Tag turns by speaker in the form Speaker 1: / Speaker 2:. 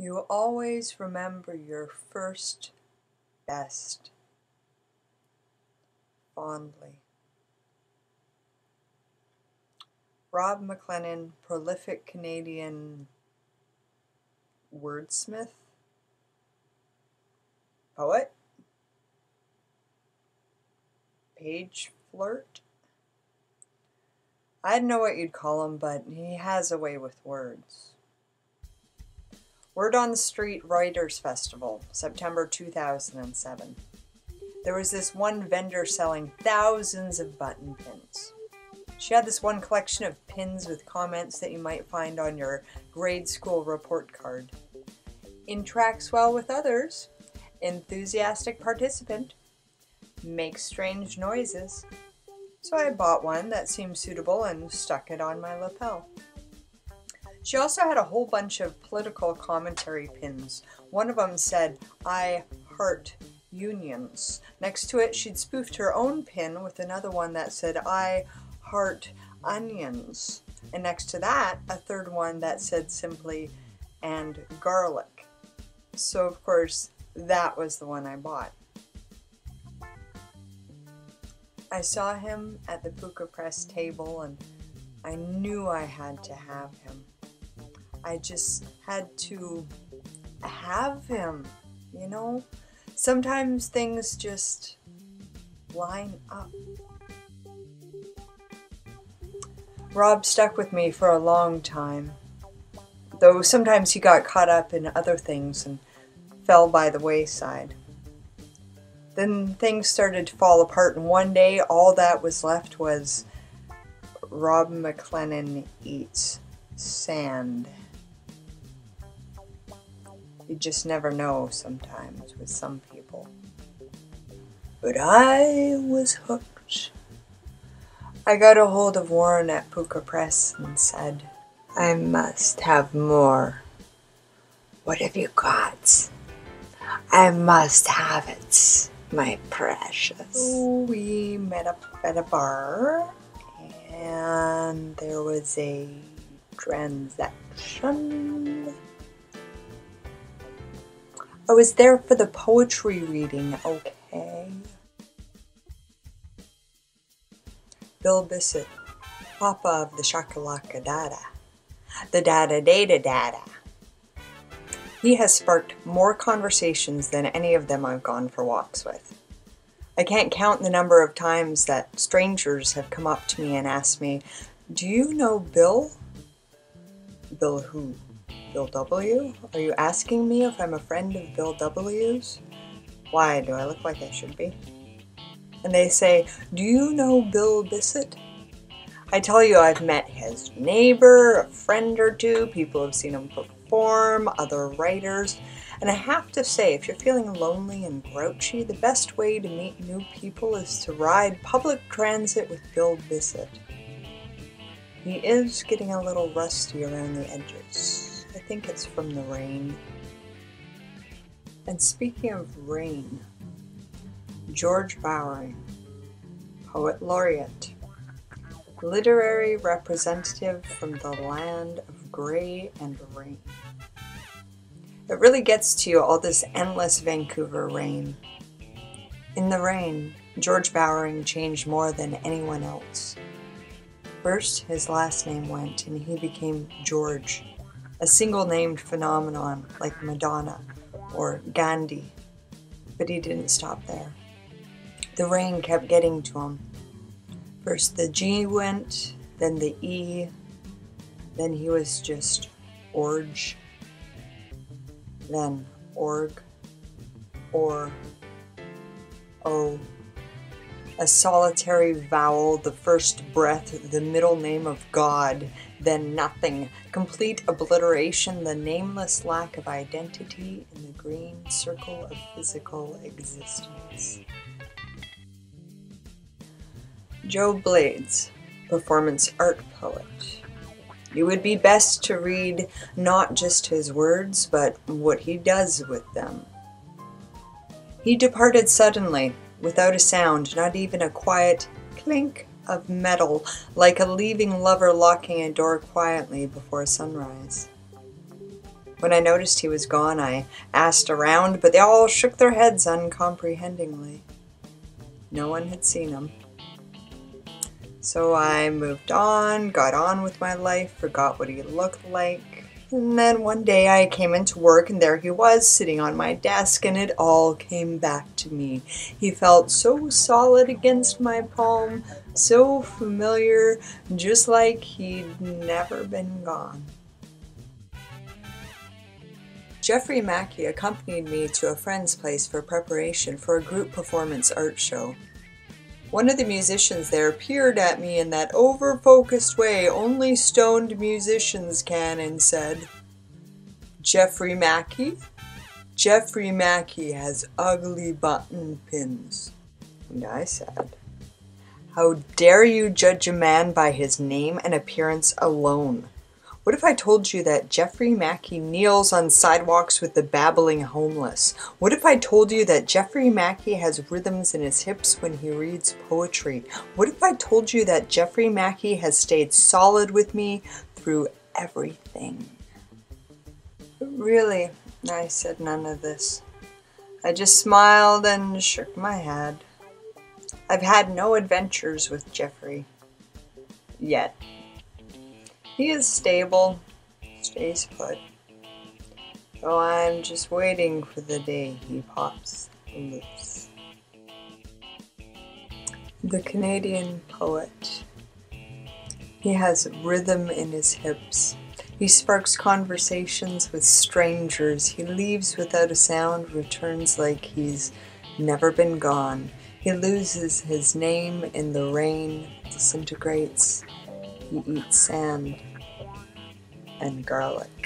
Speaker 1: You always remember your first best fondly. Rob McLennan, prolific Canadian wordsmith, poet, page flirt. I don't know what you'd call him, but he has a way with words. Word on the Street Writers Festival, September 2007. There was this one vendor selling thousands of button pins. She had this one collection of pins with comments that you might find on your grade school report card. Interacts well with others. Enthusiastic participant. Makes strange noises. So I bought one that seemed suitable and stuck it on my lapel. She also had a whole bunch of political commentary pins. One of them said, "I heart unions." Next to it, she'd spoofed her own pin with another one that said, "I heart onions." And next to that, a third one that said simply, "and garlic." So of course, that was the one I bought. I saw him at the Puka Press table and I knew I had to have him. I just had to have him, you know? Sometimes things just line up. Rob stuck with me for a long time, though sometimes he got caught up in other things and fell by the wayside. Then things started to fall apart, and one day all that was left was Rob McLennan eats sand. You just never know sometimes with some people. But I was hooked. I got a hold of Warren at Puka Press and said, "I must have more. What have you got? I must have it, my precious." So we met up at a bar and there was a transaction. I was there for the poetry reading, okay? Bill Bissett, Papa of the Shakalaka Dada, the Dada Data Dada. He has sparked more conversations than any of them I've gone for walks with. I can't count the number of times that strangers have come up to me and asked me, "Do you know Bill?" Bill who? Bill W? Are you asking me if I'm a friend of Bill W's? Why, do I look like I should be? And they say, "Do you know Bill Bissett?" I tell you, I've met his neighbor, a friend or two, people have seen him perform, other writers, and I have to say, if you're feeling lonely and grouchy, the best way to meet new people is to ride public transit with Bill Bissett. He is getting a little rusty around the edges. I think it's from the rain. And speaking of rain, George Bowering, Poet Laureate, literary representative from the land of gray and rain. It really gets to you, all this endless Vancouver rain. In the rain, George Bowering changed more than anyone else. First, his last name went and he became George, a single-named phenomenon like Madonna or Gandhi. But he didn't stop there. The rain kept getting to him. First the G went, then the E, then he was just Orge, then Org, or O. A solitary vowel, the first breath, the middle name of God, then nothing. Complete obliteration, the nameless lack of identity in the green circle of physical existence. Joe Blades, performance art poet. It would be best to read not just his words, but what he does with them. He departed suddenly, without a sound, not even a quiet clink of metal, like a leaving lover locking a door quietly before sunrise. When I noticed he was gone, I asked around, but they all shook their heads uncomprehendingly. No one had seen him. So I moved on, got on with my life, forgot what he looked like. And then one day I came into work and there he was sitting on my desk, and it all came back to me. He felt so solid against my palm, so familiar, just like he'd never been gone. Jeffrey Mackey accompanied me to a friend's place for preparation for a group performance art show. One of the musicians there peered at me in that over-focused way only stoned musicians can and said, "Jeffrey Mackey? Jeffrey Mackey has ugly button pins." And I said, "How dare you judge a man by his name and appearance alone? What if I told you that Jeffrey Mackey kneels on sidewalks with the babbling homeless? What if I told you that Jeffrey Mackey has rhythms in his hips when he reads poetry? What if I told you that Jeffrey Mackey has stayed solid with me through everything?" But really, I said none of this. I just smiled and shook my head. I've had no adventures with Jeffrey. Yet. He is stable, stays put. So I'm just waiting for the day he pops loose. The Canadian poet. He has rhythm in his hips. He sparks conversations with strangers. He leaves without a sound, returns like he's never been gone. He loses his name in the rain, disintegrates. He eats sand and garlic.